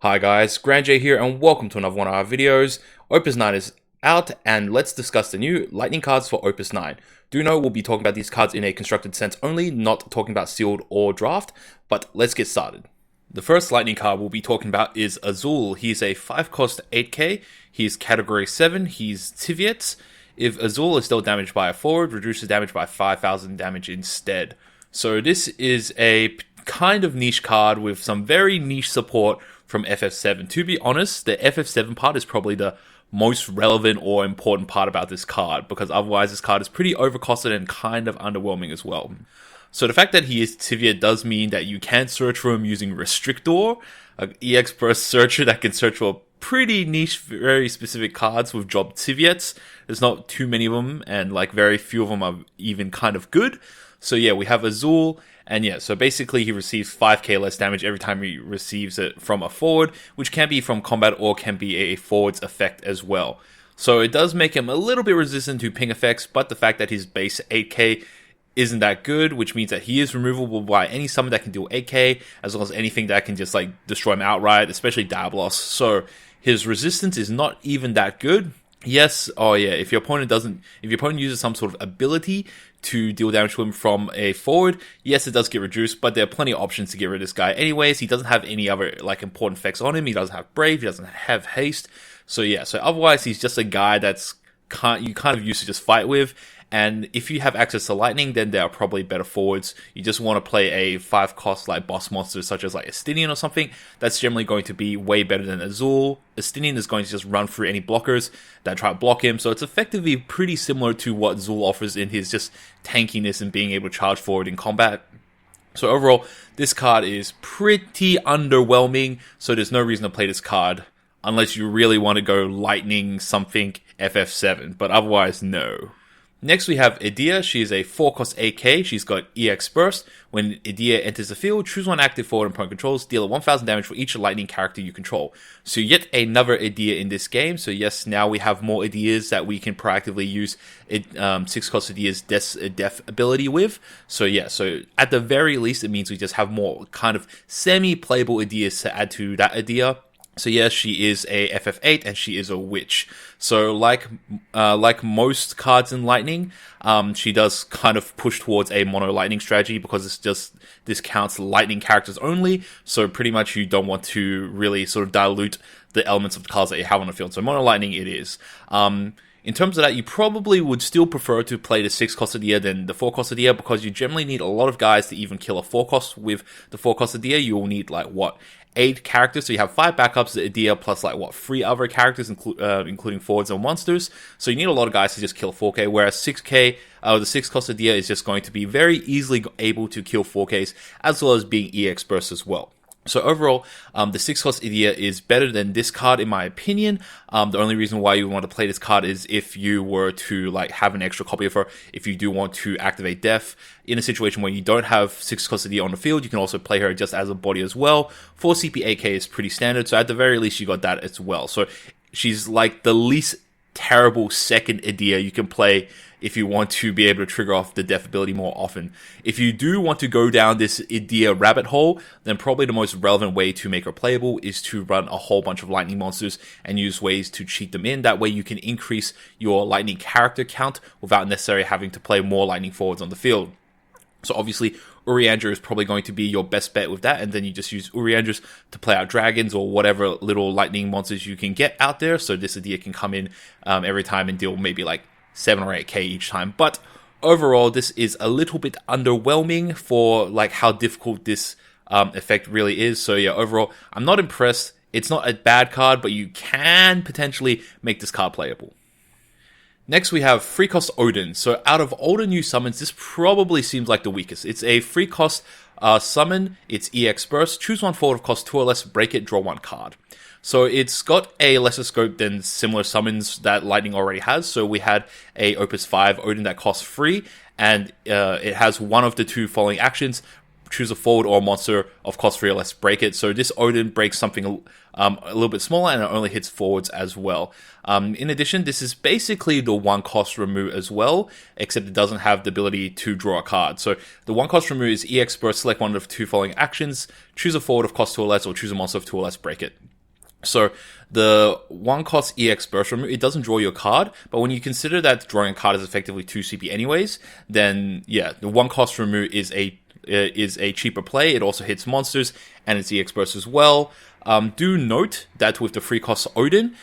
Hi guys, Grand J here and welcome to another one of our videos. Opus 9 is out and let's discuss the new lightning cards for Opus 9. Do know we'll be talking about these cards in a constructed sense only, not talking about sealed or draft, but let's get started. The first lightning card we'll be talking about is Azul. He's a 5 cost 8k, he's category 7, he's Tiviets. If Azul is still damaged by a forward, reduces damage by 5000 damage instead. So this is a kind of niche card with some very niche support from FF7. To be honest, the FF7 part is probably the most relevant or important part about this card, because otherwise this card is pretty overcosted and kind of underwhelming as well. So the fact that he is Tivia does mean that you can search for him using Restrictor, an EX burst searcher that can search for pretty niche, very specific cards with job Tiviets. There's not too many of them, and like very few of them are even kind of good. So yeah, we have Azul, and yeah, so basically he receives 5k less damage every time he receives it from a forward, which can be from combat or can be a forward's effect as well. So it does make him a little bit resistant to ping effects, but the fact that his base 8k isn't that good, which means that he is removable by any summon that can deal 8k, as well as anything that can just like destroy him outright, especially Diablos. So his resistance is not even that good. Yes, oh yeah, if your opponent uses some sort of ability to deal damage to him from a forward, yes, it does get reduced, but there are plenty of options to get rid of this guy anyways. He doesn't have any other like important effects on him. He doesn't have Brave, he doesn't have Haste. So yeah, so otherwise he's just a guy that's you kind of used to just fight with. And if you have access to lightning, then there are probably better forwards. You just want to play a 5 cost like boss monster such as like Estinian or something. That's generally going to be way better than Azul. Estinian is going to just run through any blockers that try to block him. So it's effectively pretty similar to what Azul offers in his just tankiness and being able to charge forward in combat. So overall, this card is pretty underwhelming. So there's no reason to play this card unless you really want to go lightning something FF7. But otherwise, no. Next we have Edea. She is a 4 cost 8k, she's got EX Burst. When Edea enters the field, choose one active forward and opponent controls, deal 1000 damage for each lightning character you control. So yet another Edea in this game. So yes, now we have more Edeas that we can proactively use 6 cost Edea's death ability with. So yeah, so at the very least it means we just have more kind of semi-playable Edeas to add to that Edea. So yes, she is a FF8 and she is a witch. So like most cards in Lightning, she does kind of push towards a mono Lightning strategy because it's just this counts Lightning characters only. So pretty much you don't want to really sort of dilute the elements of the cards that you have on the field. So mono Lightning it is. In terms of that, you probably would still prefer to play the 6 cost Edea than the 4 cost Edea, because you generally need a lot of guys to even kill a 4 cost with the 4 cost Edea. You will need like 8 characters, so you have 5 backups to Edea plus 3 other characters, including forwards and monsters. So you need a lot of guys to just kill 4k, whereas 6k, the 6 cost Edea is just going to be very easily able to kill 4ks, as well as being EX burst as well. So overall, the 6 cost Edea is better than this card in my opinion. The only reason why you want to play this card is if you were to have an extra copy of her, if you do want to activate Death. In a situation where you don't have 6 cost Edea on the field, you can also play her just as a body as well. 4 CP AK is pretty standard, so at the very least you got that as well. So she's like the least terrible second Edea you can play if you want to be able to trigger off the death ability more often. If you do want to go down this Edea rabbit hole, then probably the most relevant way to make her playable is to run a whole bunch of lightning monsters and use ways to cheat them in. That way you can increase your lightning character count without necessarily having to play more lightning forwards on the field. So obviously Urianger is probably going to be your best bet with that, and then you just use Uriangers to play out dragons or whatever little lightning monsters you can get out there. So this Edea can come in every time and deal maybe 7 or 8k each time. But overall, this is a little bit underwhelming for how difficult this effect really is. So yeah, overall, I'm not impressed. It's not a bad card, but you can potentially make this card playable. Next we have 3 cost Odin. So out of all the new summons, this probably seems like the weakest. It's a 3 cost summon, it's EX Burst, choose one forward of cost 2 or less, break it, draw 1 card. So it's got a lesser scope than similar summons that Lightning already has. So we had a Opus 5 Odin that costs 3, and it has one of the 2 following actions: choose a forward or a monster of cost 3 or less, break it. So this Odin breaks something a little bit smaller, and it only hits forwards as well. In addition, this is basically the 1 cost remove as well, except it doesn't have the ability to draw a card. So the 1 cost remove is EX burst, select one of the 2 following actions, choose a forward of cost 2 or less, or choose a monster of 2 or less, break it. So the 1 cost EX burst remove, it doesn't draw your card, but when you consider that drawing a card is effectively 2 CP anyways, then yeah, the 1 cost remove is a cheaper play. It also hits monsters, and it's EX burst as well. Do note that with the 3 cost Odin,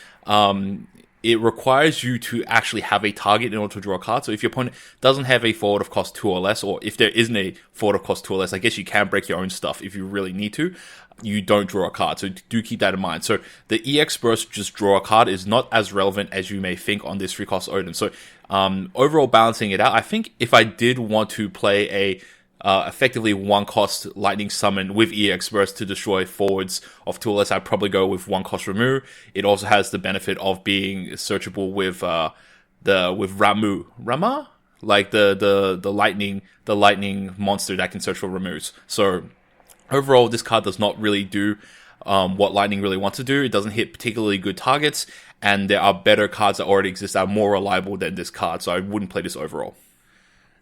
it requires you to actually have a target in order to draw a card. So if your opponent doesn't have a forward of cost 2 or less, or if there isn't a forward of cost 2 or less, I guess you can break your own stuff if you really need to. You don't draw a card, so do keep that in mind. So the EX burst, just draw a card, is not as relevant as you may think on this 3 cost Odin. So overall, balancing it out, I think if I did want to play a effectively 1 cost lightning summon with EX burst to destroy forwards of 2 or less, I'd probably go with 1 cost remove. It also has the benefit of being searchable with Rama, like the lightning monster that can search for removes. So overall, this card does not really do what lightning really wants to do. It doesn't hit particularly good targets, and there are better cards that already exist that are more reliable than this card, so I wouldn't play this overall.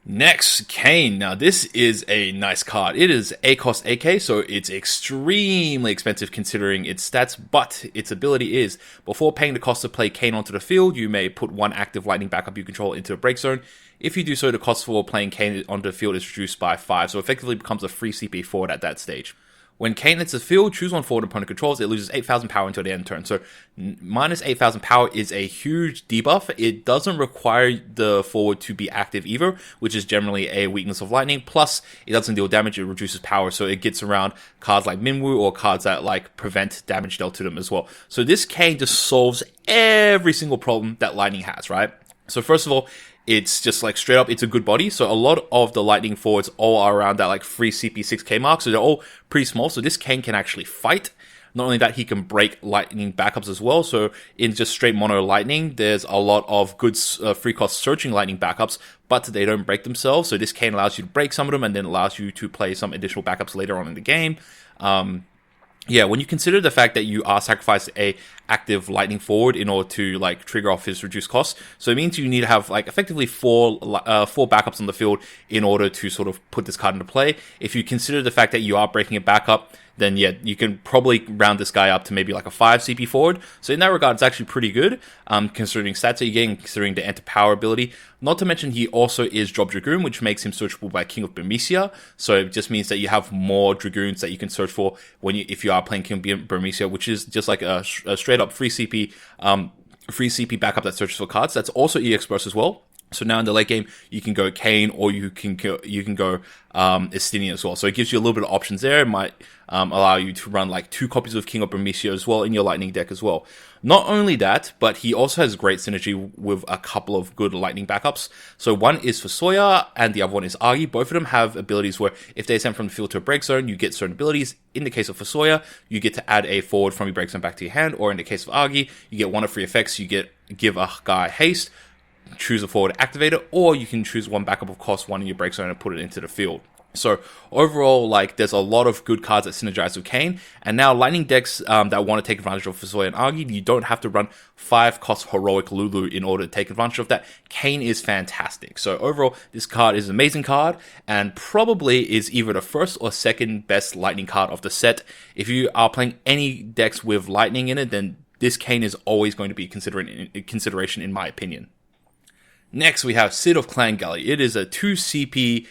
Next, Kain. Now, this is a nice card. It is A cost AK, so it's extremely expensive considering its stats, but its ability is, before paying the cost to play Kain onto the field, you may put 1 active lightning backup you control into a break zone. If you do so, the cost for playing Kain onto the field is reduced by 5, so effectively becomes a free CP forward at that stage. When Kain hits the field, choose 1 forward opponent controls, it loses 8,000 power until the end of turn. So minus 8,000 power is a huge debuff. It doesn't require the forward to be active either, which is generally a weakness of lightning. Plus, it doesn't deal damage, it reduces power, so it gets around cards like Minwoo or cards that like prevent damage dealt to them as well. So this Kain just solves every single problem that lightning has, right? So first of all, it's just like straight up, it's a good body. So a lot of the lightning forwards all are around that like free CP 6k mark. So they're all pretty small. So this Kain can actually fight. Not only that, he can break lightning backups as well. So in just straight mono lightning, there's a lot of good free cost searching lightning backups, but they don't break themselves. So this Kain allows you to break some of them and then allows you to play some additional backups later on in the game. Yeah, when you consider the fact that you are sacrificing a active lightning forward in order to like trigger off his reduced costs, so it means you need to have like effectively four backups on the field in order to sort of put this card into play. If you consider the fact that you are breaking it back up, then yeah, you can probably round this guy up to maybe like a 5 CP forward. So in that regard, it's actually pretty good, considering stats that you're getting, considering the enter power ability. Not to mention, he also is Drop Dragoon, which makes him searchable by King of Burmecia. So it just means that you have more Dragoons that you can search for if you are playing King of Burmecia, which is just like a straight up free CP backup that searches for cards. That's also EX burst as well. So now in the late game, you can go Kain or you can go Estinian as well. So it gives you a little bit of options there. It might allow you to run like 2 copies of King of Burmecia as well in your lightning deck as well. Not only that, but he also has great synergy with a couple of good lightning backups. So one is for Sawyer and the other one is Agi. Both of them have abilities where if they send from the field to a break zone, you get certain abilities. In the case of Sawyer, you get to add a forward from your break zone back to your hand. Or in the case of Agi, you get one of 3 effects. You give a guy haste, choose a forward activator, or you can choose 1 backup of cost 1 in your break zone and put it into the field. So overall, like, there's a lot of good cards that synergize with Kain, and now lightning decks that want to take advantage of Fusoya and Agi, you don't have to run 5 cost heroic Lulu in order to take advantage of that. Kain is fantastic. So overall, this card is an amazing card, and probably is either the first or second best lightning card of the set. If you are playing any decks with lightning in it, then this Kain is always going to be consideration in my opinion. Next, we have Sid of Clan Gully. It is a 2 CP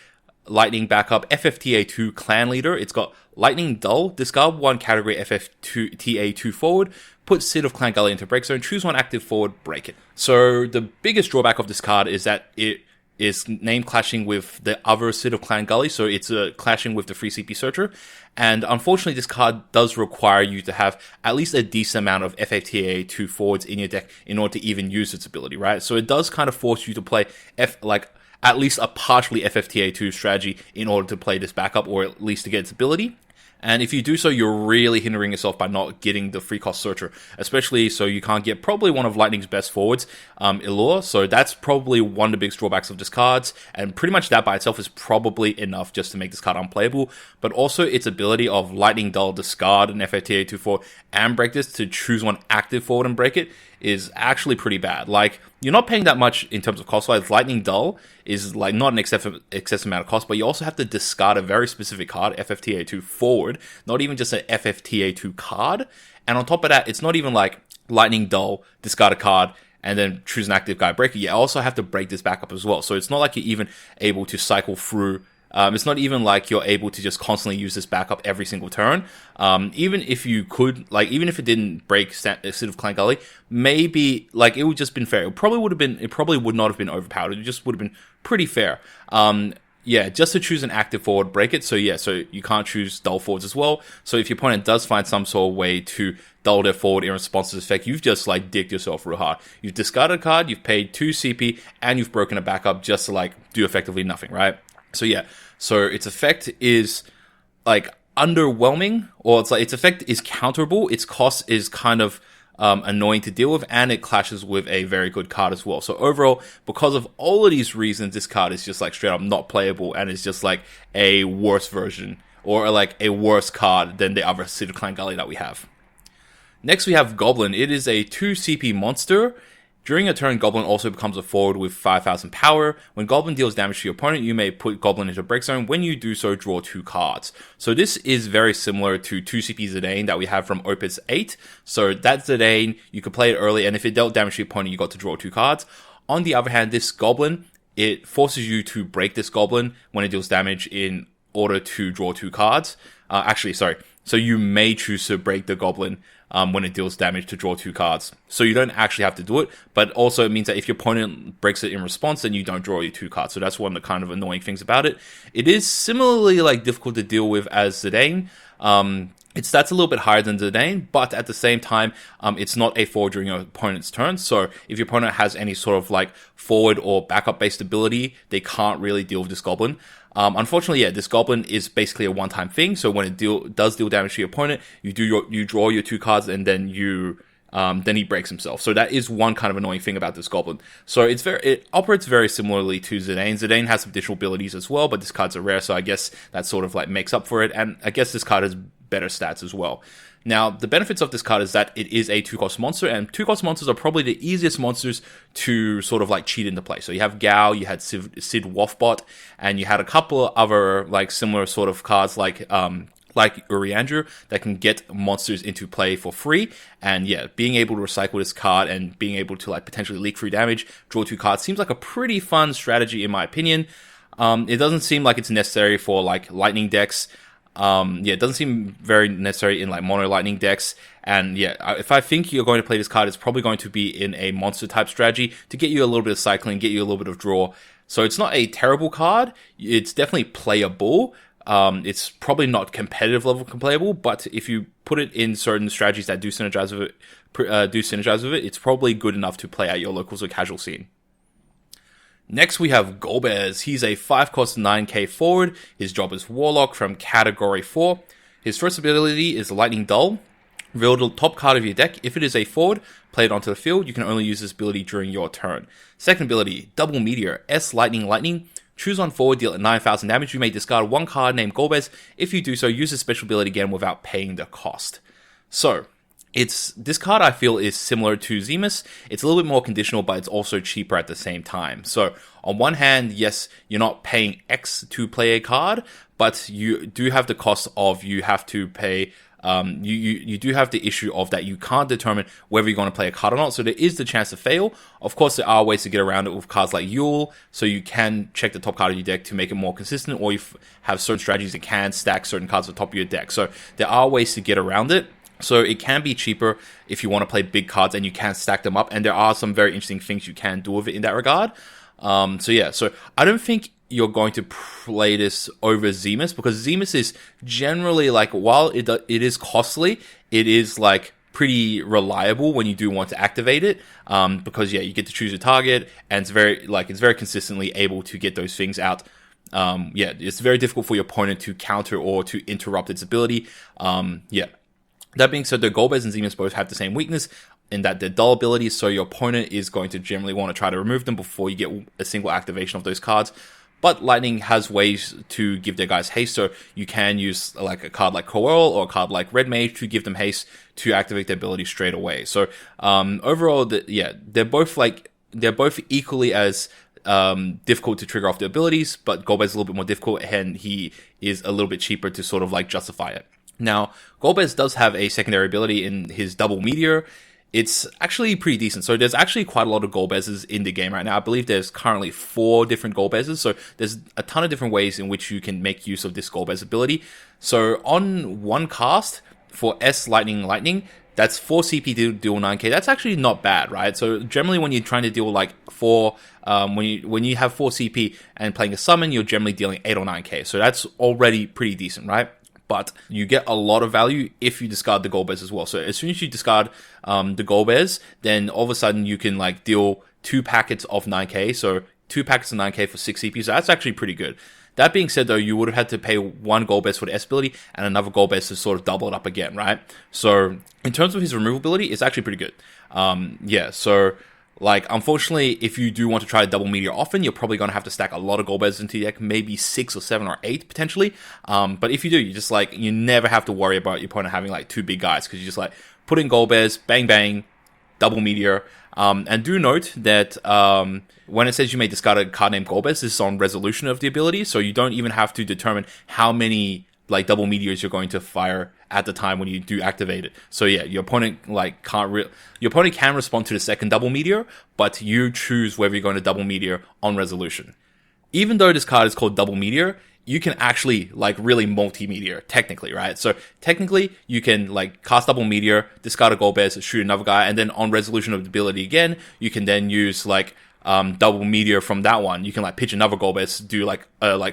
lightning backup FFTA2 clan leader. It's got lightning dull, discard 1 category FFTA2 forward, put Sid of Clan Gully into break zone, choose 1 active forward, break it. So the biggest drawback of this card is that it is name clashing with the other Sid of Clan Gully, so it's clashing with the free CP searcher. And unfortunately, this card does require you to have at least a decent amount of FFTA2 forwards in your deck in order to even use its ability, right? So it does kind of force you to play at least a partially FFTA2 strategy in order to play this backup, or at least to get its ability. And if you do so, you're really hindering yourself by not getting the free cost searcher, especially so you can't get probably one of Lightning's best forwards, Illure. So that's probably one of the biggest drawbacks of this card, and pretty much that by itself is probably enough just to make this card unplayable. But also its ability of Lightning Dull, discard an FFTA2 forward, and break this to choose one active forward and break it is actually pretty bad. Like, you're not paying that much in terms of cost-wise. Lightning Dull is like not an excessive amount of cost, but you also have to discard a very specific card, FFTA2 forward, not even just an FFTA2 card. And on top of that, it's not even like Lightning Dull, discard a card, and then choose an active guy breaker. You also have to break this back up as well. So it's not like you're even able to cycle through. It's not even like you're able to just constantly use this backup every single turn. Even if you could, like, even if it didn't break City of Clan Gully, maybe, like, it would just been fair. It probably would not have been overpowered. It just would have been pretty fair. Yeah, just to choose an active forward, break it. So yeah, so you can't choose dull forwards as well. So if your opponent does find some sort of way to dull their forward in response to this effect, you've just like dicked yourself real hard. You've discarded a card, you've paid 2 CP, and you've broken a backup just to like do effectively nothing, right? So yeah, so its effect is like underwhelming, or it's like its effect is counterable. Its cost is kind of annoying to deal with, and it clashes with a very good card as well. So overall, because of all of these reasons, this card is just like straight up not playable, and it's just like a worse version, or like a worse card than the other City of Clan Gully that we have. Next we have Goblin. It is a 2 CP monster. During a turn, Goblin also becomes a forward with 5,000 power. When Goblin deals damage to your opponent, you may put Goblin into break zone. When you do so, draw 2 cards. So this is very similar to 2 CP Zidane that we have from Opus VIII. So that Zidane, you could play it early, and if it dealt damage to your opponent, you got to draw 2 cards. On the other hand, this Goblin, it forces you to break this Goblin when it deals damage in order to draw 2 cards. So you may choose to break the Goblin when it deals damage to draw 2 cards. So you don't actually have to do it, but also it means that if your opponent breaks it in response, then you don't draw your 2 cards. So that's one of the kind of annoying things about it. It is similarly like difficult to deal with as Zidane. Its stats a little bit higher than Zidane, but at the same time, it's not a forward during your opponent's turn. So if your opponent has any sort of like forward or backup based ability, they can't really deal with this Goblin. Unfortunately, yeah, this Goblin is basically a one-time thing. So when it does deal damage to your opponent, you draw your 2 cards, and then then he breaks himself. So that is one kind of annoying thing about this Goblin. So it operates very similarly to Zidane. Zidane has some additional abilities as well, but this card's a rare, so I guess that sort of like makes up for it. And I guess this card has better stats as well. Now, the benefits of this card is that it is a 2-cost monster, and 2-cost monsters are probably the easiest monsters to sort of like cheat into play. So you have Gao, you had Sid Woffbot, and you had a couple of other like similar sort of cards like Uriandru that can get monsters into play for free. And yeah, being able to recycle this card and being able to like potentially leak free damage, draw 2 cards seems like a pretty fun strategy in my opinion. It doesn't seem like it's necessary for like lightning decks. It doesn't seem very necessary in like mono lightning decks, and yeah, if I think you're going to play this card, it's probably going to be in a monster type strategy to get you a little bit of cycling, get you a little bit of draw. So it's not a terrible card. It's definitely playable. It's probably not competitive level playable, but if you put it in certain strategies that do synergize with it, it's probably good enough to play at your locals or casual scene. Next we have Golbez. He's a 5-cost 9k forward. His job is Warlock from Category 4. His first ability is Lightning Dull. Reveal the top card of your deck. If it is a forward, play it onto the field. You can only use this ability during your turn. Second ability, Double Meteor. S Lightning. Choose one forward, deal at 9,000 damage. You may discard one card named Golbez. If you do so, use this special ability again without paying the cost. So, this card I feel is similar to Zemus. It's a little bit more conditional, but it's also cheaper at the same time. So on one hand, yes, you're not paying X to play a card, but you do have the cost of you have to pay. You do have the issue of that you can't determine whether you're going to play a card or not, so there is the chance to fail. Of course, there are ways to get around it with cards like Yule, so you can check the top card of your deck to make it more consistent, or you have certain strategies that can stack certain cards at the top of your deck. So there are ways to get around it. So it can be cheaper if you want to play big cards and you can stack them up, and there are some very interesting things you can do with it in that regard. So I don't think you're going to play this over Zemus, because Zemus is generally like, while it is costly, it is like pretty reliable when you do want to activate it, because yeah, you get to choose your target, and it's very consistently able to get those things out yeah, it's very difficult for your opponent to counter or to interrupt its ability. Yeah. That being said, the Golbez and Zeniths both have the same weakness in that they're dull abilities, so your opponent is going to generally want to try to remove them before you get a single activation of those cards. But Lightning has ways to give their guys haste, so you can use like a card like Coil or a card like Red Mage to give them haste to activate their ability straight away. So overall, they're both equally as difficult to trigger off the abilities, but Golbez is a little bit more difficult, and he is a little bit cheaper to sort of like justify it. Now, Golbez does have a secondary ability in his Double Meteor. It's actually pretty decent. So there's actually quite a lot of Golbezes in the game right now. I believe there's currently 4 different Golbezes. So there's a ton of different ways in which you can make use of this Golbez ability. So on one cast for S Lightning, that's 4 CP to deal 9k. That's actually not bad, right? So generally when you're trying to deal like 4, when you have 4 CP and playing a summon, you're generally dealing 8 or 9k. So that's already pretty decent, right? But you get a lot of value if you discard the Golbez as well. So as soon as you discard the Golbez, then all of a sudden you can like deal 2 packets of 9k. So 2 packets of 9k for 6 CP. So that's actually pretty good. That being said, though, you would have had to pay 1 Golbez for the S ability and another Golbez to sort of double it up again, right? So in terms of his removal ability, it's actually pretty good. Yeah, so like, unfortunately, if you do want to try to double Meteor often, you're probably going to have to stack a lot of Golbezes into your deck, maybe 6 or 7 or 8 potentially. But if you do, you never have to worry about your opponent having like 2 big guys, because you just like put in Golbez, bang bang, double Meteor. And do note that when it says you may discard a card named Golbez, this is on resolution of the ability, so you don't even have to determine how many like double meteors you're going to fire at the time when you do activate it. So yeah, your opponent like your opponent can respond to the second double meteor, but you choose whether you're going to double meteor on resolution. Even though this card is called double meteor, you can actually like really multi-meteor technically, right? So technically you can like cast double meteor, discard a Golbez, shoot another guy, and then on resolution of the ability again, you can then use like double meteor from that one. You can like pitch another Golbez, do like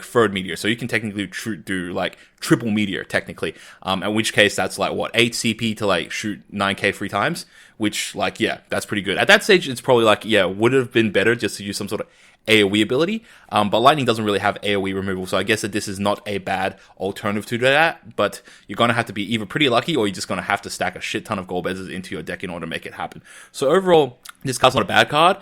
third meteor. So you can technically do like triple meteor technically. In which case that's like what, 8 CP to like shoot 9k 3 times, which like, yeah, that's pretty good. At that stage, it's probably like, yeah, would have been better just to use some sort of AoE ability, but Lightning doesn't really have AoE removal, so I guess that this is not a bad alternative to that, but you're going to have to be either pretty lucky or you're just going to have to stack a shit ton of Golbezes into your deck in order to make it happen. So overall, this card's not a bad card.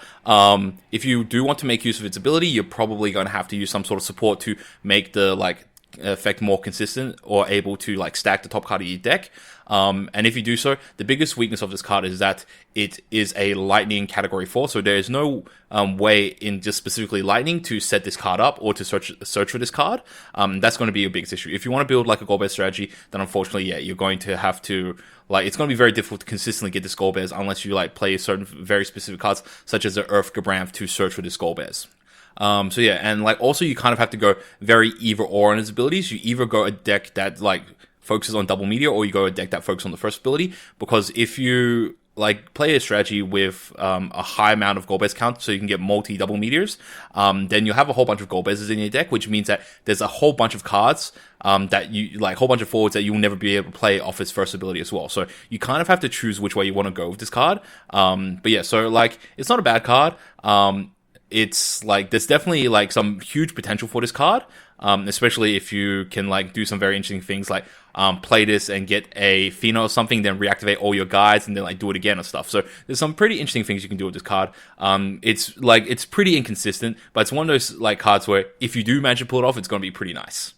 If you do want to make use of its ability, you're probably going to have to use some sort of support to make the like effect more consistent or able to like stack the top card of your deck. And if you do so, the biggest weakness of this card is that it is a Lightning category 4, so there is no way in just specifically Lightning to set this card up or to search for this card. That's going to be your biggest issue. If you want to build like a Golbez strategy, then unfortunately, yeah, you're going to have to like, it's going to be very difficult to consistently get this Golbez unless you like play certain very specific cards such as the Earth Gabranth to search for this Golbez. So yeah, and like also you kind of have to go very either or on its abilities. You either go a deck that like focuses on double meteor, or you go a deck that focuses on the first ability, because if you like play a strategy with a high amount of Golbez count, so you can get multi double meteors, then you'll have a whole bunch of Golbezes in your deck, which means that there's a whole bunch of cards that you like, whole bunch of forwards that you'll never be able to play off its first ability as well. So you kind of have to choose which way you want to go with this card. But yeah, so like it's not a bad card. It's like there's definitely like some huge potential for this card, especially if you can like do some very interesting things like play this and get a Pheno or something, then reactivate all your guys and then like do it again or stuff. So there's some pretty interesting things you can do with this card. It's pretty inconsistent, but it's one of those like cards where if you do manage to pull it off, it's going to be pretty nice.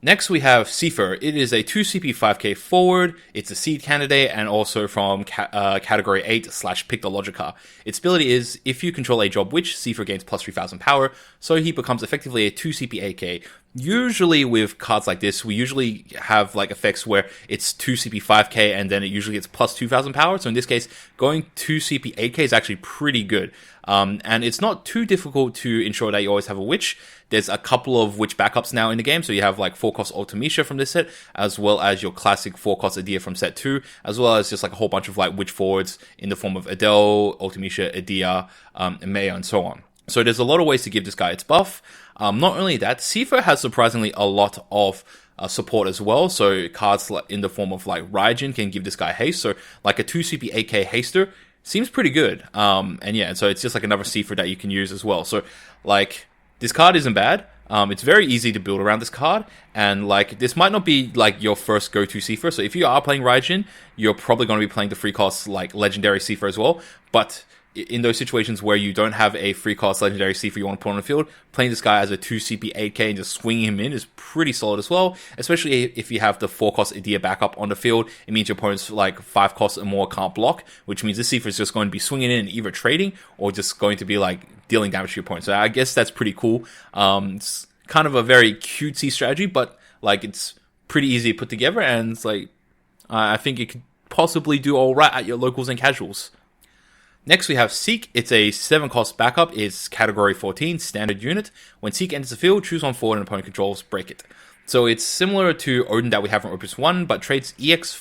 Next, we have Seifer. It is a 2 CP 5k forward. It's a seed candidate and also from category 8 / Pictologica. Its ability is, if you control a job witch, Seifer gains plus 3000 power, so he becomes effectively a 2 CP 8k. Usually with cards like this, we usually have like effects where it's 2 CP 5k and then it usually gets plus 2000 power. So in this case, going 2 CP 8k is actually pretty good. And it's not too difficult to ensure that you always have a witch. There's a couple of witch backups now in the game. So you have like 4-cost Ultimecia from this set, as well as your classic 4-cost Adia from set 2, as well as just like a whole bunch of like witch forwards in the form of Adele, Ultimecia, Adia, Maya, and so on. So there's a lot of ways to give this guy its buff. Not only that, Seifer has surprisingly a lot of support as well. So cards like in the form of like Raijin can give this guy haste. So like a 2 CP 8k haster seems pretty good. And yeah, so it's just like another Seifer that you can use as well. So like this card isn't bad. It's very easy to build around this card, and like this might not be like your first go-to Seifer. So if you are playing Raijin, you're probably going to be playing the free cost like legendary Seifer as well. But in those situations where you don't have a free cost legendary Seifer you want to put on the field, playing this guy as a 2 CP 8k and just swinging him in is pretty solid as well. Especially if you have the 4 cost Idea backup on the field, it means your opponent's like 5 costs or more can't block, which means this Seifer is just going to be swinging in and either trading or just going to be like dealing damage to your opponent. So I guess that's pretty cool. It's kind of a very cutesy strategy, but like it's pretty easy to put together, and it's like I think it could possibly do all right at your locals and casuals. Next we have Seek. It's a 7 cost backup. It's category 14, standard unit. When Seek enters the field, choose one forward and opponent controls, break it. So it's similar to Odin that we have from Opus 1, but trades EX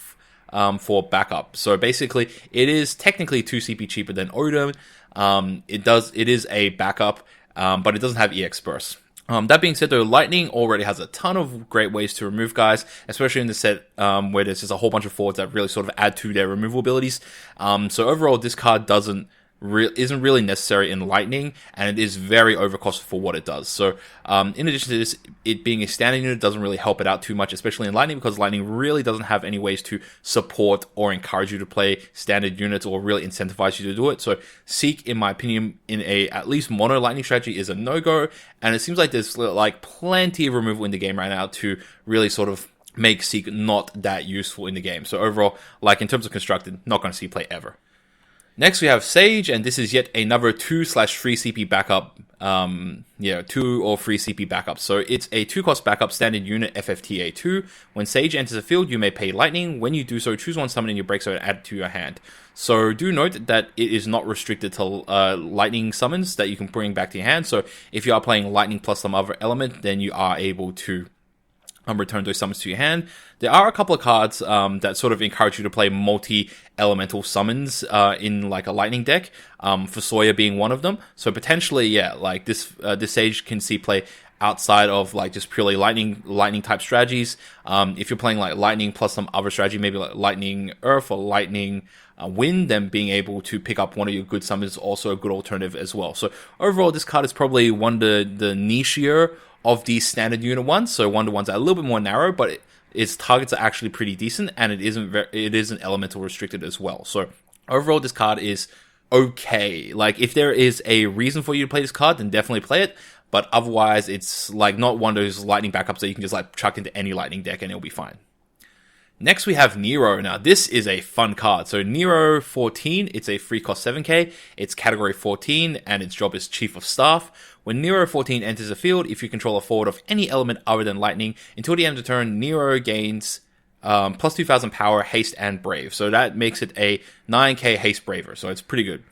for backup. So basically, it is technically 2 CP cheaper than Odin. It is a backup, but it doesn't have EX burst. That being said, though, Lightning already has a ton of great ways to remove guys, especially in the set where there's just a whole bunch of forwards that really sort of add to their removal abilities. So overall, this card isn't really necessary in Lightning, and it is very overcosted for what it does. So in addition to this, it being a standard unit doesn't really help it out too much, especially in Lightning, because Lightning really doesn't have any ways to support or encourage you to play standard units or really incentivize you to do it. So Seek, in my opinion, in a at least mono Lightning strategy is a no-go, and it seems like there's like plenty of removal in the game right now to really sort of make Seek not that useful in the game. So overall, like in terms of constructed, not going to see play ever. Next we have Sage, and this is yet another 2/3 CP backup. 2 or 3 CP backup. So it's a 2 cost backup standard unit FFTA2. When Sage enters the field, you may pay Lightning. When you do so, choose one summon in your break zone and add it to your hand. So do note that it is not restricted to Lightning summons that you can bring back to your hand. So if you are playing Lightning plus some other element, then you are able to return those summons to your hand. There are a couple of cards that sort of encourage you to play multi-elemental summons in like a Lightning deck, for Sawyer being one of them. So potentially, yeah, like this Sage can see play outside of like just purely lightning type strategies. If you're playing like Lightning plus some other strategy, maybe like Lightning Earth or Lightning Wind, then being able to pick up one of your good summons is also a good alternative as well. So overall, this card is probably one of the nichier of these standard unit ones. So one of the ones that are a little bit more narrow, but its targets are actually pretty decent, and it isn't elemental restricted as well. So overall, this card is okay. Like if there is a reason for you to play this card, then definitely play it. But otherwise, it's like not one of those Lightning backups that you can just like chuck into any Lightning deck and it'll be fine. Next we have Nero. Now this is a fun card. So Nero 14, it's a free cost 7k, it's category 14, and its job is Chief of Staff. When Nero 14 enters the field, if you control a forward of any element other than Lightning, until the end of the turn, Nero gains plus 2000 power, haste, and brave. So that makes it a 9k haste braver, so it's pretty good.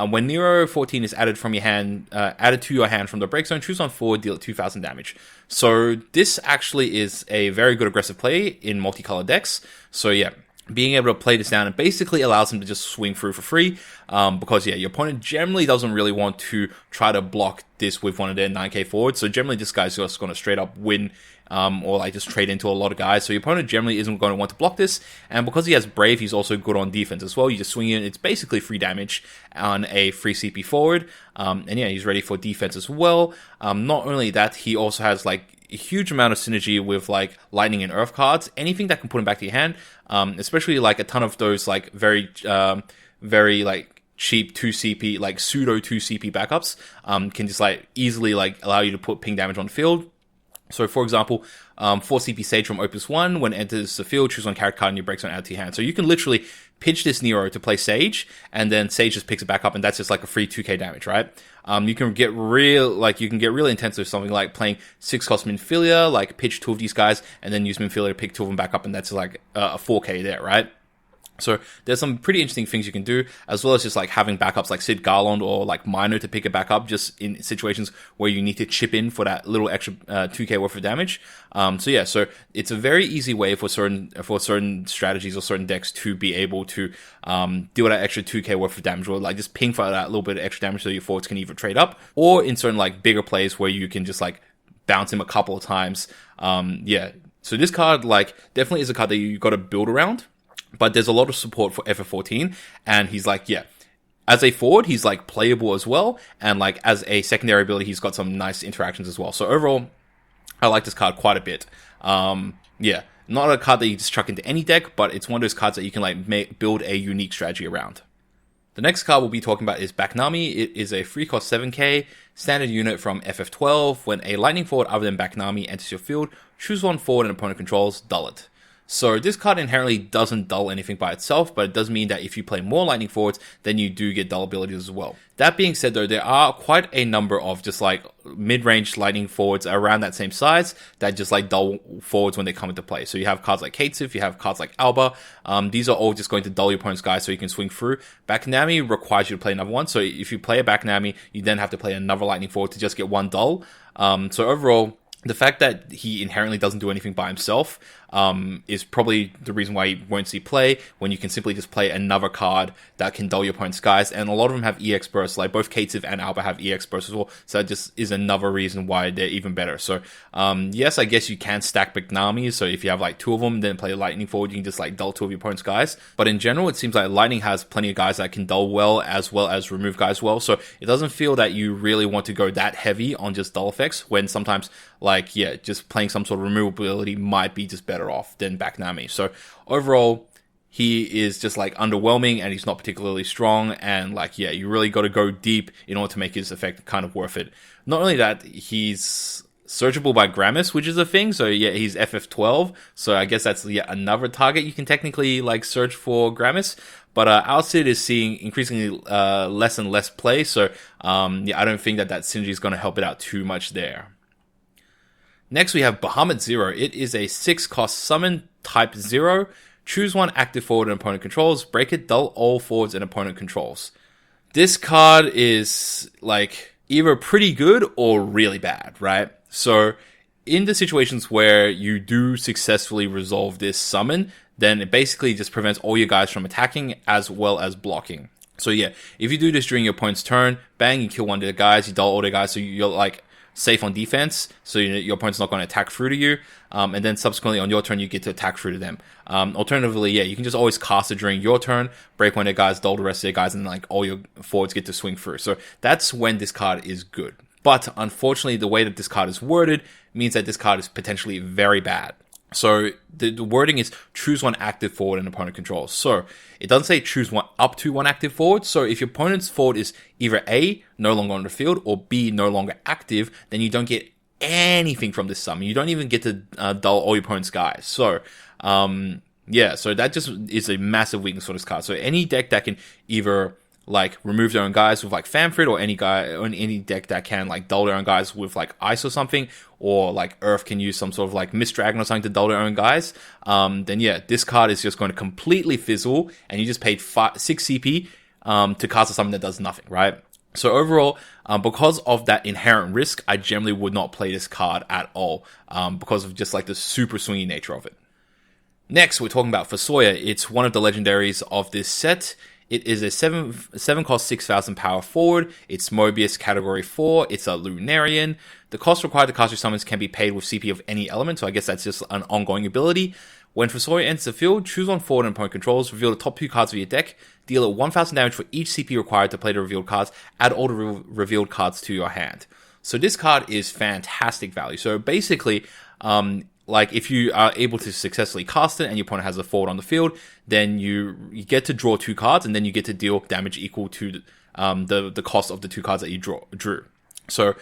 When Nero 14 is added to your hand from the break zone, choose on forward, deal 2000 damage. So this actually is a very good aggressive play in multicolored decks. So yeah, being able to play this down, and basically allows him to just swing through for free, because yeah, your opponent generally doesn't really want to try to block this with one of their 9k forwards. So generally this guy's just going to straight up win, or like just trade into a lot of guys. So your opponent generally isn't going to want to block this, and because he has Brave, he's also good on defense as well. You just swing in, it's basically free damage on a free CP forward, and yeah, he's ready for defense as well. Not only that, he also has like a huge amount of synergy with like Lightning and Earth cards. Anything that can put him back to your hand, especially like a ton of those like very like cheap 2 CP, like pseudo 2 CP backups, can just like easily like allow you to put ping damage on the field. So for example, 4 CP Sage from Opus 1, when it enters the field, choose one character card in your break zone, add to your hand. So you can literally pitch this Nero to play Sage, and then Sage just picks it back up, and that's just like a free 2k damage, right? You can get really intense with something like playing 6 cost Minfilia, like pitch 2 of these guys, and then use Minfilia to pick 2 of them back up, and that's like a 4k there, right? So there's some pretty interesting things you can do, as well as just like having backups like Sid Garland or like Minor to pick it back up, just in situations where you need to chip in for that little extra 2k worth of damage. So yeah, so it's a very easy way for certain strategies or certain decks to be able to deal that extra 2k worth of damage, or like just ping for that little bit of extra damage so your forwards can either trade up, or in certain like bigger plays where you can just like bounce him a couple of times. Yeah, so this card like definitely is a card that you got to build around. But there's a lot of support for FF14, and he's like, yeah, as a forward, he's like playable as well, and like as a secondary ability, he's got some nice interactions as well. So overall, I like this card quite a bit. Yeah, not a card that you just chuck into any deck, but it's one of those cards that you can like build a unique strategy around. The next card we'll be talking about is Baknami. It is a free cost 7k standard unit from FF12. When a lightning forward other than Baknami enters your field, choose one forward an opponent controls, dull it. So this card inherently doesn't dull anything by itself, but it does mean that if you play more lightning forwards, then you do get dull abilities as well. That being said though, there are quite a number of just like mid-range lightning forwards around that same size that just like dull forwards when they come into play. So you have cards like Katsif, you have cards like Alba. These are all just going to dull your opponent's guys so you can swing through. Baknami requires you to play another one. So if you play a Baknami, you then have to play another lightning forward to just get one dull. So overall, the fact that he inherently doesn't do anything by himself is probably the reason why you won't see play, when you can simply just play another card that can dull your opponent's guys. And a lot of them have EX bursts, like both Katsif and Alba have EX bursts as well. So that just is another reason why they're even better. So yes, I guess you can stack Baknami. So if you have like two of them, then play Lightning forward, you can just like dull two of your opponent's guys. But in general, it seems like Lightning has plenty of guys that can dull well as remove guys well. So it doesn't feel that you really want to go that heavy on just dull effects, when sometimes like, yeah, just playing some sort of removal ability might be just better off than Baknami. So overall, he is just like underwhelming and he's not particularly strong, and like, yeah, you really got to go deep in order to make his effect kind of worth it. Not only that, he's searchable by Gramis, which is a thing. So yeah, he's FF12, so I guess that's yet another target you can technically like search for Gramis. But Alcid is seeing increasingly less and less play, so yeah, I don't think that synergy is going to help it out too much there. Next we have Bahamut Zero. It is a 6 cost summon type 0. Choose one active forward an opponent controls. Break it, dull all forwards an opponent controls. This card is like either pretty good or really bad, right? So in the situations where you do successfully resolve this summon, then it basically just prevents all your guys from attacking as well as blocking. So yeah, if you do this during your opponent's turn, bang, you kill one of their guys, you dull all their guys, so you're like safe on defense, so your opponent's not going to attack through to you, and then subsequently on your turn you get to attack through to them. Alternatively, yeah, you can just always cast it during your turn, break one of their guys, dull the rest of their guys, and like all your forwards get to swing through. So that's when this card is good. But unfortunately, the way that this card is worded means that this card is potentially very bad. So the wording is choose one active forward an opponent controls. So it doesn't say choose one up to one active forward. So if your opponent's forward is either A, no longer on the field, or B, no longer active, then you don't get anything from this summon. You don't even get to dull all your opponent's guys. So yeah, so that just is a massive weakness for this card. So any deck that can either like remove their own guys with like Famfrit, or any deck that can like dull their own guys with like Ice or something, or like Earth can use some sort of like Mist Dragon or something to dull their own guys, then yeah, this card is just going to completely fizzle, and you just paid 6 CP to cast something that does nothing, right? So overall, because of that inherent risk, I generally would not play this card at all, because of just like the super swingy nature of it. Next, we're talking about Fusoya. It's one of the legendaries of this set. It is a 7 cost 6,000 power forward. It's Mobius category 4. It's a Lunarian. The cost required to cast your summons can be paid with CP of any element, so I guess that's just an ongoing ability. When Fusoya enters the field, choose one forward and opponent controls, reveal the top 2 cards of your deck, deal it 1,000 damage for each CP required to play the revealed cards, add all the revealed cards to your hand. So this card is fantastic value. So basically, like if you are able to successfully cast it and your opponent has a forward on the field, then you get to draw 2 cards, and then you get to deal damage equal to the cost of the 2 cards that you drew. So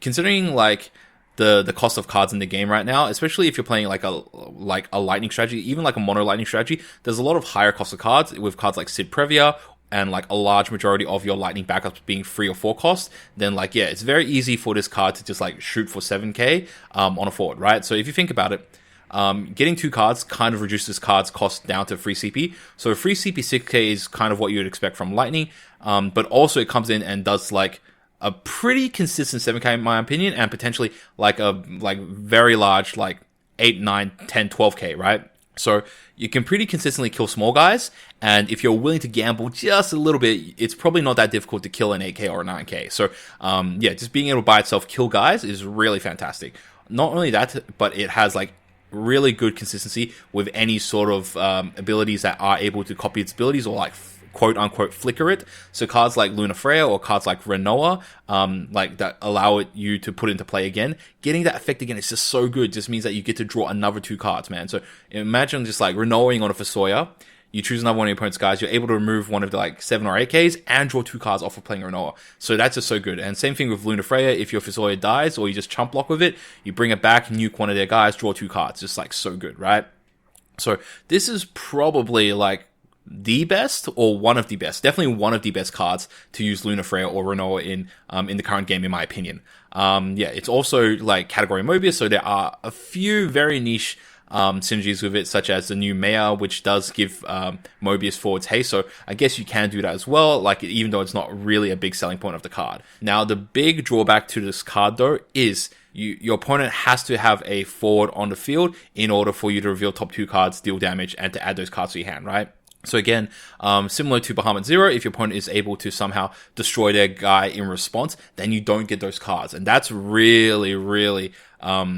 considering like the cost of cards in the game right now, especially if you're playing like a lightning strategy, even like a mono lightning strategy, there's a lot of higher cost of cards with cards like Sid Previa, and like a large majority of your lightning backups being 3 or 4 cost, then like, yeah, it's very easy for this card to just like shoot for 7k on a forward, right? So if you think about it, getting 2 cards kind of reduces cards cost down to free CP. So free CP 6k is kind of what you would expect from lightning, but also it comes in and does like a pretty consistent 7k in my opinion, and potentially like a very large like 8, 9, 10, 12k, right? So you can pretty consistently kill small guys, and if you're willing to gamble just a little bit, it's probably not that difficult to kill an 8k or a 9k. So yeah, just being able to by itself kill guys is really fantastic. Not only that, but it has like really good consistency with any sort of abilities that are able to copy its abilities, or like quote-unquote flicker it. So cards like Luna Freya or cards like Renoa, like that allow you to put into play again. Getting that effect again is just so good. It just means that you get to draw another 2 cards, man. So imagine just like Renoaing on a Fusoya. You choose another one of your opponent's guys, you're able to remove one of the like 7 or 8Ks and draw 2 cards off of playing Renoa. So that's just so good. And same thing with Luna Freya, if your Fusoya dies or you just chump block with it, you bring it back, nuke one of their guys, draw 2 cards. Just like so good, right? So this is probably like the best or one of the best, definitely one of the best cards to use Luna Freya or Renoa in the current game, in my opinion. Yeah, it's also like category Mobius, so there are a few very niche synergies with it, such as the new Maya, which does give Mobius forwards haste, so I guess you can do that as well, like even though it's not really a big selling point of the card. Now, the big drawback to this card, though, is your opponent has to have a forward on the field in order for you to reveal top 2 cards, deal damage, and to add those cards to your hand, right? So again, similar to Bahamut Zero, if your opponent is able to somehow destroy their guy in response, then you don't get those cards. And that's really, really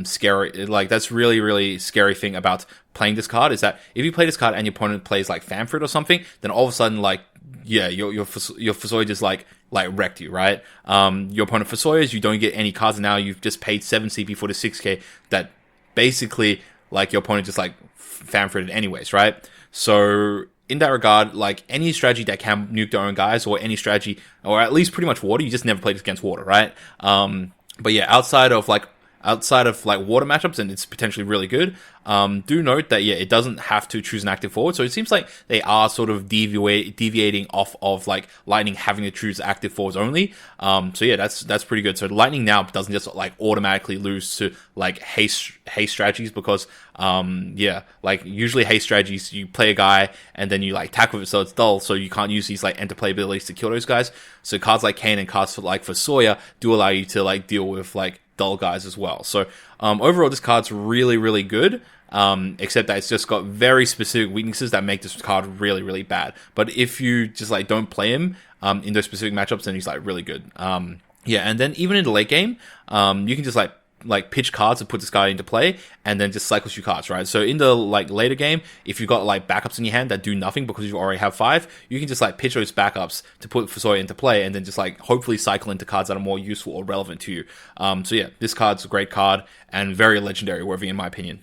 scary. Like, that's really scary thing about playing this card, is that if you play this card and your opponent plays like Famfrit or something, then all of a sudden, like, yeah, your Fusoya just like wrecked you, right? Your opponent Fusoyas, you don't get any cards, and now you've just paid 7 CP for the 6k that basically, like, your opponent just like Famfrited anyways, right? So in that regard, like any strategy that can nuke their own guys, or any strategy, or at least pretty much water, you just never played against water, right? But yeah, outside of like water matchups, and it's potentially really good. Do note that, yeah, it doesn't have to choose an active forward, so it seems like they are sort of deviating off of like Lightning having to choose active forwards only. So yeah, that's pretty good. So Lightning now doesn't just like automatically lose to like haste strategies, because yeah, like usually haste strategies, you play a guy and then you like attack with it, so it's dull, so you can't use these like enter play abilities to kill those guys. So cards like Kain and cards for Sawyer do allow you to like deal with like dull guys as well. So overall, this card's really good, except that it's just got very specific weaknesses that make this card really bad. But if you just like don't play him in those specific matchups, then he's like really good. Yeah, and then even in the late game, you can just like pitch cards to put this guy into play, and then just cycle your cards, right? So in the like later game, if you've got like backups in your hand that do nothing because you already have 5, you can just like pitch those backups to put Fusoya into play, and then just like hopefully cycle into cards that are more useful or relevant to you. So yeah, this card's a great card and very legendary worthy in my opinion.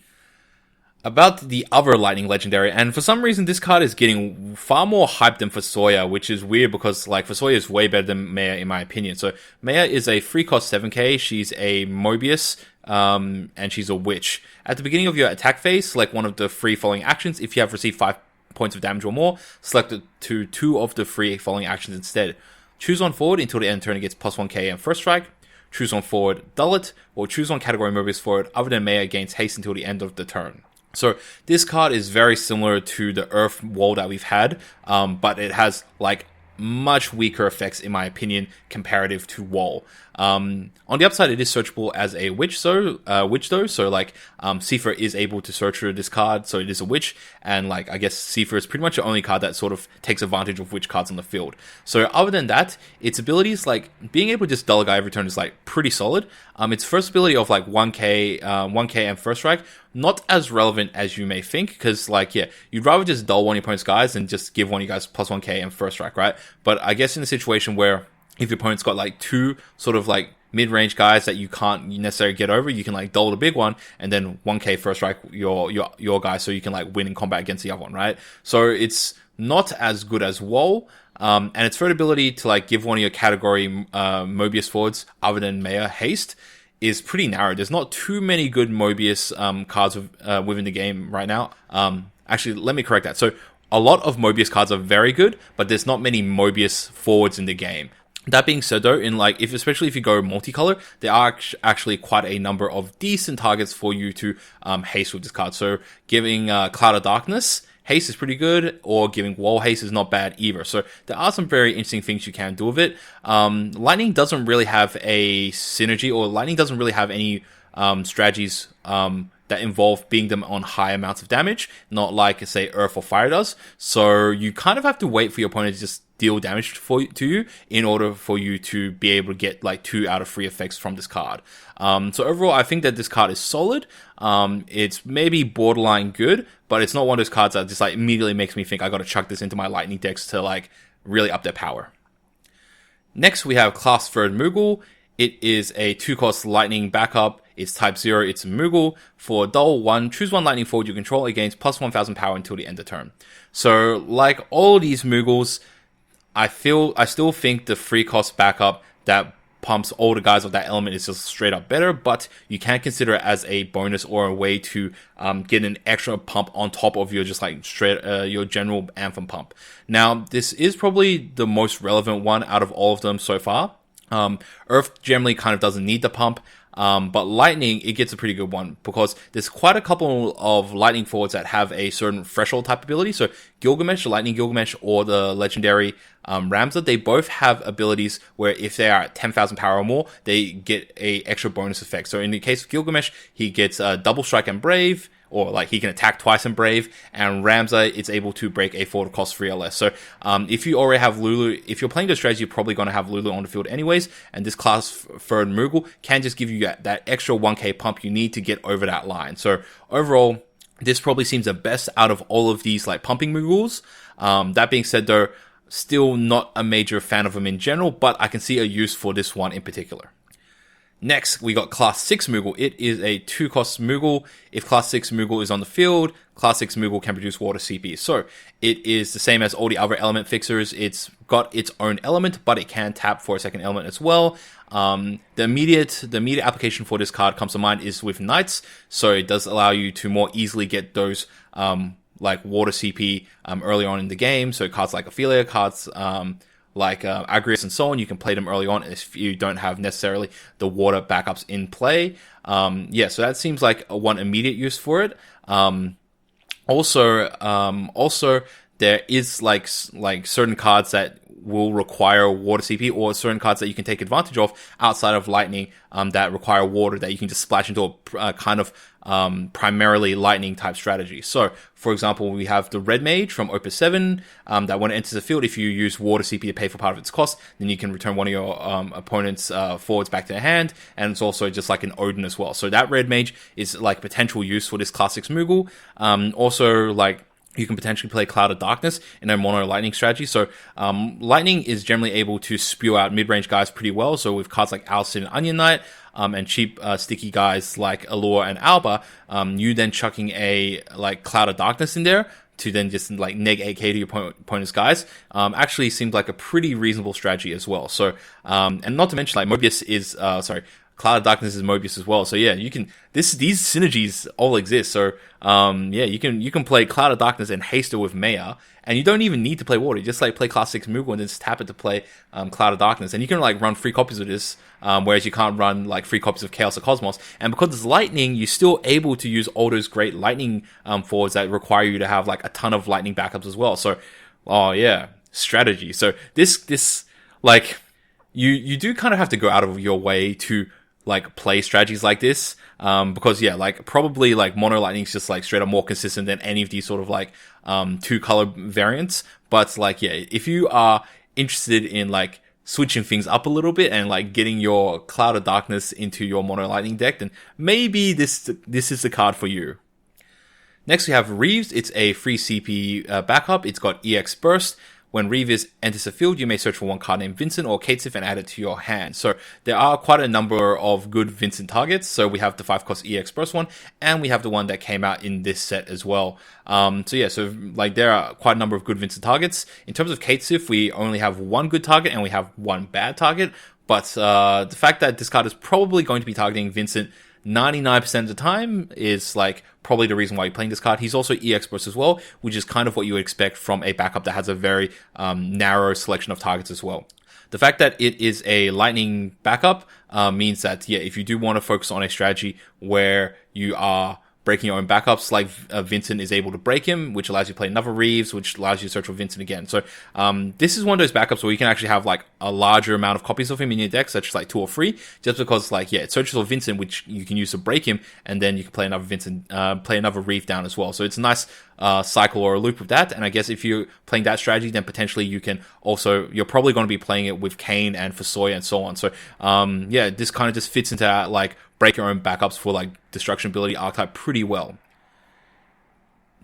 About the other Lightning Legendary, and for some reason this card is getting far more hype than Fusoya, which is weird because like Fusoya is way better than Maya in my opinion. So Maya is a free cost 7k, she's a Mobius, and she's a witch. At the beginning of your attack phase, select one of the 3 following actions. If you have received 5 points of damage or more, select the 2 of the 3 following actions instead. Choose on forward until the end of the turn, it gets +1k and first strike. Choose on forward, dull it, or choose on category Mobius forward other than Maya gains haste until the end of the turn. So this card is very similar to the Earth Wall that we've had, but it has like much weaker effects in my opinion comparative to Wall. On the upside, it is searchable as a witch, so like Seifer is able to search through this card, so it is a witch, and like I guess Seifer is pretty much the only card that sort of takes advantage of witch cards on the field. So other than that, its abilities, like being able to just dull a guy every turn, is like pretty solid. Its first ability of like 1k and first strike, not as relevant as you may think, because like yeah, you'd rather just dull one of your opponent's guys and just give one of you guys +1k and first strike, right? But I guess in a situation where if your opponent's got like 2 sort of like mid-range guys that you can't necessarily get over, you can like dull the big one and then 1k first strike your guy, so you can like win in combat against the other one, right? So it's not as good as Wall, and its third ability to like give one of your category Mobius forwards other than Maya haste is pretty narrow. There's not too many good Mobius cards within the game right now. Actually, let me correct that. So a lot of Mobius cards are very good, but there's not many Mobius forwards in the game. That being said though, in like especially if you go multicolor, there are actually quite a number of decent targets for you to haste with this card. So giving Cloud of Darkness haste is pretty good, or giving Wall haste is not bad either. So there are some very interesting things you can do with it. Lightning doesn't really have a synergy, or Lightning doesn't really have any strategies that that involve being them on high amounts of damage, not like, say, Earth or Fire does. So you kind of have to wait for your opponent to just deal damage to you in order for you to be able to get like 2 out of 3 effects from this card. So overall, I think that this card is solid. It's maybe borderline good, but it's not one of those cards that just like immediately makes me think I got to chuck this into my lightning decks to like really up their power. Next, we have Class Third Moogle. It is a 2-cost lightning backup. It's type 0, it's a Moogle. For $1, choose one lightning forward you control, it gains plus 1000 power until the end of turn. So, like all of these Moogles, I still think the 3-cost backup that pumps all the guys of that element is just straight up better, but you can consider it as a bonus or a way to get an extra pump on top of your just like straight your general Anthem pump. Now, this is probably the most relevant one out of all of them so far. Earth generally kind of doesn't need the pump, but Lightning, it gets a pretty good one because there's quite a couple of Lightning forwards that have a certain threshold type ability. So Gilgamesh, the Lightning Gilgamesh, or the legendary Ramza, they both have abilities where if they are at 10,000 power or more, they get a extra bonus effect. So in the case of Gilgamesh, he gets Double Strike and Brave, or like he can attack twice and Brave, and Ramza, it's able to break a forward cost 3 or less. So if you already have Lulu, if you're playing the strategy, you're probably going to have Lulu on the field anyways, and this Class Third Moogle can just give you that extra 1k pump you need to get over that line. So overall, this probably seems the best out of all of these like pumping Moogles. That being said though, still not a major fan of them in general, but I can see a use for this one in particular. Next, we got Class 6 Moogle. It is a 2-cost Moogle. If Class 6 Moogle is on the field, Class 6 Moogle can produce water CP. So, it is the same as all the other element fixers. It's got its own element, but it can tap for a second element as well. The immediate application for this card comes to mind is with Knights. So, it does allow you to more easily get those like water CP early on in the game. So, cards like Ophelia, cards like Agrius and so on, you can play them early on if you don't have necessarily the water backups in play. Yeah, so that seems like one immediate use for it. Also, there is like certain cards that will require water CP, or certain cards that you can take advantage of outside of Lightning that require water that you can just splash into a kind of primarily Lightning type strategy. So, for example, we have the Red Mage from Opus 7 that when it enters the field, if you use water CP to pay for part of its cost, then you can return one of your opponent's forwards back to their hand, and it's also just like an Odin as well. So that Red Mage is like potential use for this Class 6 Moogle. Also, like, you can potentially play Cloud of Darkness in a mono Lightning strategy. So Lightning is generally able to spew out mid-range guys pretty well. So with cards like Alcid and Onion Knight, and cheap sticky guys like Allure and Alba, you then chucking a like Cloud of Darkness in there to then just like neg 8k to your opponent's guys, actually seems like a pretty reasonable strategy as well. So and not to mention like Mobius is Cloud of Darkness is Mobius as well. So yeah, you can these synergies all exist. So yeah, you can play Cloud of Darkness and Haster with Maya, and you don't even need to play Water. You just like play Class 6 Moogle and then just tap it to play Cloud of Darkness, and you can like run 3 copies of this, whereas you can't run like 3 copies of Chaos or Cosmos. And because it's Lightning, you're still able to use all those great Lightning forwards that require you to have like a ton of Lightning backups as well. So oh yeah, strategy. So this like you do kind of have to go out of your way to like play strategies like this, because yeah, like probably like mono Lightning is just like straight up more consistent than any of these sort of like 2 color variants. But like yeah, if you are interested in like switching things up a little bit and like getting your Cloud of Darkness into your mono Lightning deck, then maybe this is the card for you. Next we have Reeves. It's a free CP backup. It's got EX Burst. When Reeves enters the field, you may search for one card named Vincent or Katesif and add it to your hand. So there are quite a number of good Vincent targets. So we have the 5-cost EX Burst one, and we have the one that came out in this set as well. So yeah, so like there are quite a number of good Vincent targets. In terms of Katesif, we only have 1 good target and we have 1 bad target. But the fact that this card is probably going to be targeting Vincent 99% of the time is like probably the reason why you're playing this card. He's also EX Burst as well, which is kind of what you would expect from a backup that has a very narrow selection of targets as well. The fact that it is a Lightning backup means that yeah, if you do want to focus on a strategy where you are breaking your own backups, like Vincent is able to break him, which allows you to play another Reeves, which allows you to search for Vincent again. So this is one of those backups where you can actually have like a larger amount of copies of him in your deck, such as like 2 or 3, just because like, yeah, it searches for Vincent, which you can use to break him, and then you can play another Vincent, play another Reeve down as well. So it's a nice cycle or a loop with that. And I guess if you're playing that strategy, then potentially you can also, you're probably going to be playing it with Kane and Fusoya and so on. So yeah, this kind of just fits into that, like, break your own backups for like destruction ability archetype pretty well.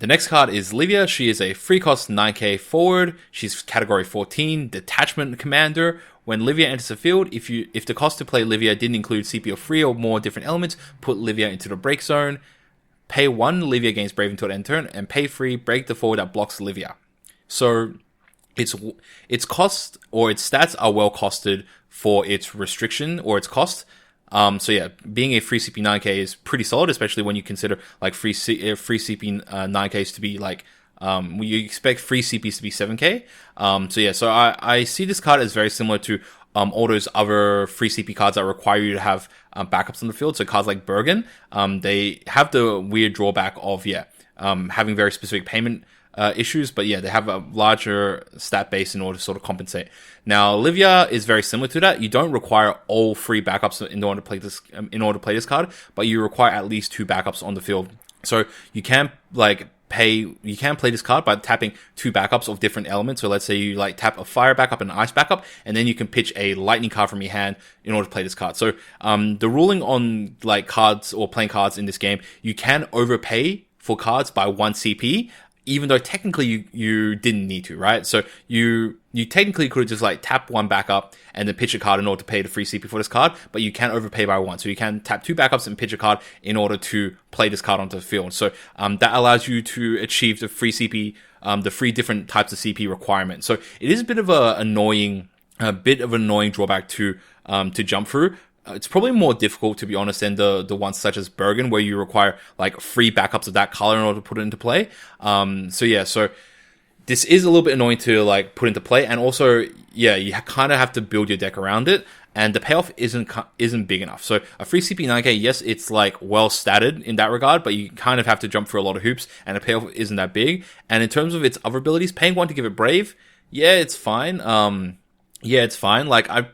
The next card is Livia. She is a free cost 9k forward. She's category 14, detachment commander. When Livia enters the field, if the cost to play Livia didn't include CP of 3 or more different elements, put Livia into the break zone. Pay 1, Livia gains Brave until end turn, and pay 3, break the forward that blocks Livia. So its cost or its stats are well costed for its restriction or its cost. So yeah, being a free CP 9k is pretty solid, especially when you consider like free CP 9ks to be like, you expect free CPs to be 7k. So yeah, so I see this card as very similar to all those other free CP cards that require you to have backups on the field. So cards like Bergen, they have the weird drawback of having very specific payment issues, but yeah, they have a larger stat base in order to sort of compensate. Now, Livia is very similar to that. You don't require all 3 backups in order to play this card, but you require at least 2 backups on the field. So you can play this card by tapping 2 backups of different elements. So let's say you like tap a fire backup and an ice backup, and then you can pitch a lightning card from your hand in order to play this card. So the ruling on like cards or playing cards in this game, you can overpay for cards by 1 CP, even though technically you didn't need to, right? So you technically could have just like tap 1 backup and then pitch a card in order to pay the free CP for this card, but you can overpay by 1. So you can tap 2 backups and pitch a card in order to play this card onto the field. So that allows you to achieve the free CP, the 3 different types of CP requirement. So it is a bit of an annoying drawback to jump through. It's probably more difficult, to be honest, than the ones such as Bergen, where you require like 3 backups of that color in order to put it into play. So yeah, so this is a little bit annoying to like put into play, and also yeah, you kind of have to build your deck around it, and the payoff isn't big enough. So a free CP 9k, yes, it's like well statted in that regard, but you kind of have to jump through a lot of hoops, and the payoff isn't that big. And in terms of its other abilities, paying 1 to give it Brave, yeah, it's fine. Yeah, it's fine. Like I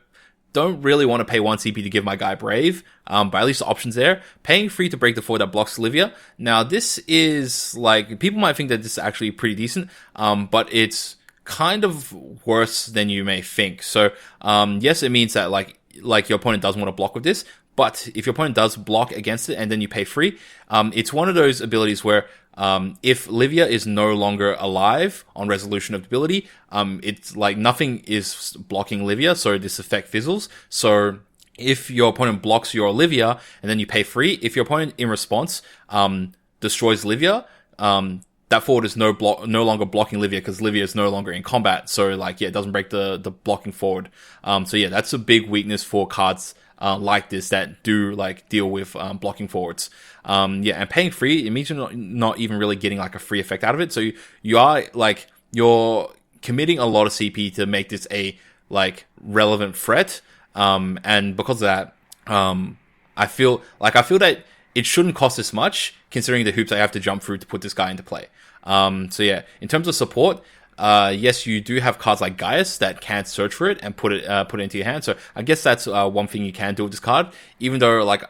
don't really want to pay 1 CP to give my guy Brave, but at least the option's there. Paying 3 to break the forward that blocks Livia. Now, this is, like, people might think that this is actually pretty decent, but it's kind of worse than you may think. So, yes, it means that, like your opponent doesn't want to block with this, but if your opponent does block against it and then you pay 3, it's one of those abilities where if Livia is no longer alive on resolution of the ability, it's like nothing is blocking Livia, so this effect fizzles. So if your opponent blocks your Livia and then you pay 3, if your opponent in response destroys Livia, that forward is no longer blocking Livia because Livia is no longer in combat. So like, yeah, it doesn't break the blocking forward. So yeah, that's a big weakness for cards like this that do like deal with blocking forwards. Yeah, and paying 3, it means you're not even really getting like a free effect out of it. So you're committing a lot of CP to make this a like relevant threat. And because of that, I feel that it shouldn't cost this much considering the hoops I have to jump through to put this guy into play. So yeah, in terms of support, yes, you do have cards like Gaius that can search for it and put it into your hand. So I guess that's one thing you can do with this card, even though like,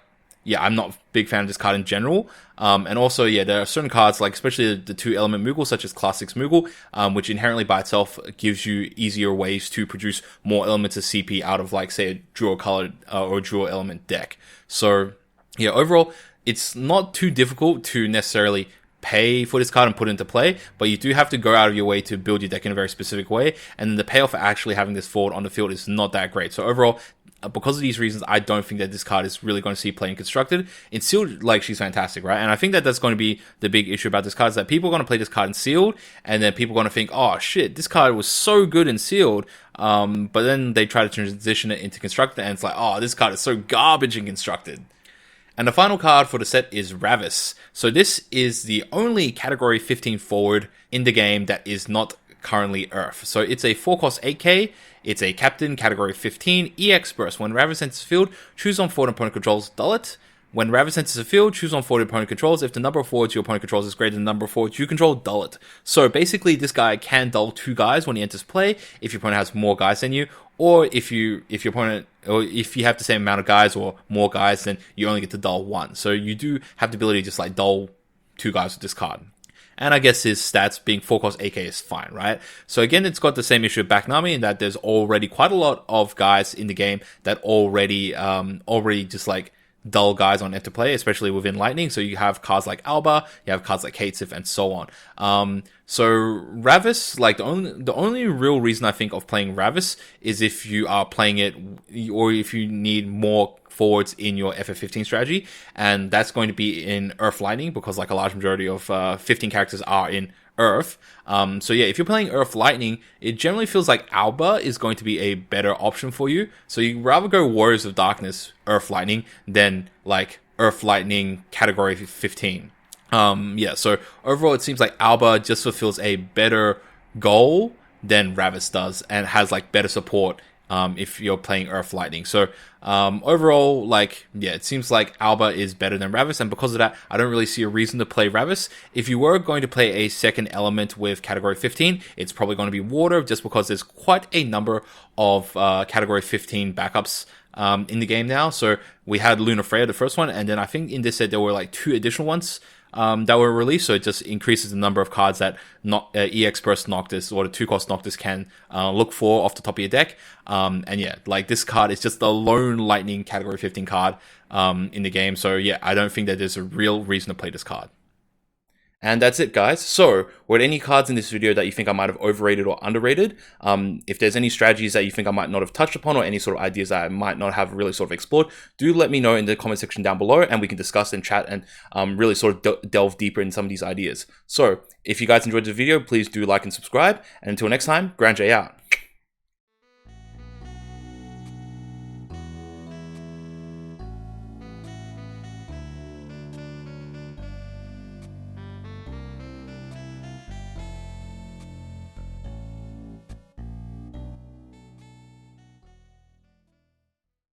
yeah, I'm not a big fan of this card in general. And also, yeah, there are certain cards, like especially the 2-element Moogle, such as Class 6 Moogle, which inherently by itself gives you easier ways to produce more elements of CP out of, like, say, a dual-colored or dual-element deck. So, yeah, overall, it's not too difficult to necessarily pay for this card and put it into play, but you do have to go out of your way to build your deck in a very specific way, and then the payoff for actually having this forward on the field is not that great. So overall, because of these reasons, I don't think that this card is really going to see playing constructed. In sealed, like, she's fantastic, right? And I think that that's going to be the big issue about this card, is that people are going to play this card in sealed, and then people are going to think, oh shit, this card was so good in sealed, but then they try to transition it into constructed, and it's like, oh, this card is so garbage in constructed. And the final card for the set is Ravis. So this is the only category 15 forward in the game that is not currently Earth. So it's a 4-cost 8k, it's a captain, category 15, EX burst. When Ravis enters the field, choose on forward opponent controls, dull it. When Ravis enters the field, choose one forward your opponent controls. If the number of forwards your opponent controls is greater than the number of forwards you control, dull it. So basically, this guy can dull 2 guys when he enters play if your opponent has more guys than you, or if your opponent, or if you have the same amount of guys or more guys, then you only get to dull 1. So you do have the ability to just like dull 2 guys with this card. And I guess his stats being 4-cost AK is fine, right? So again, it's got the same issue of Backnami in that there's already quite a lot of guys in the game that already just like dull guys on enter play, especially within Lightning. So you have cards like Alba, you have cards like Katsif, and so on. So Ravis, like the only real reason I think of playing Ravis is if you are playing it, or if you need more forwards in your FF15 strategy, and that's going to be in Earth Lightning, because like a large majority of 15 characters are in Earth. So yeah, if you're playing Earth Lightning, it generally feels like Alba is going to be a better option for you. So you rather go Warriors of Darkness Earth Lightning than like Earth Lightning category 15. Yeah, so overall it seems like Alba just fulfills a better goal than Ravis does, and has like better support if you're playing Earth Lightning. So overall, like, yeah, it seems like Alba is better than Ravis, and because of that, I don't really see a reason to play Ravis. If you were going to play a second element with category 15, it's probably going to be Water, just because there's quite a number of category 15 backups in the game now. So we had Luna Freya, the first one, and then I think in this set there were like 2 additional ones that were released, so it just increases the number of cards that EX Burst Noctis or the 2-cost Noctis can look for off the top of your deck. And yeah, like this card is just the lone Lightning category 15 card in the game, so yeah, I don't think that there's a real reason to play this card. And that's it, guys. So, were there any cards in this video that you think I might have overrated or underrated? If there's any strategies that you think I might not have touched upon, or any sort of ideas that I might not have really sort of explored, do let me know in the comment section down below, and we can discuss and chat and really sort of delve deeper in some of these ideas. So, if you guys enjoyed the video, please do like and subscribe. And until next time, Grand J out.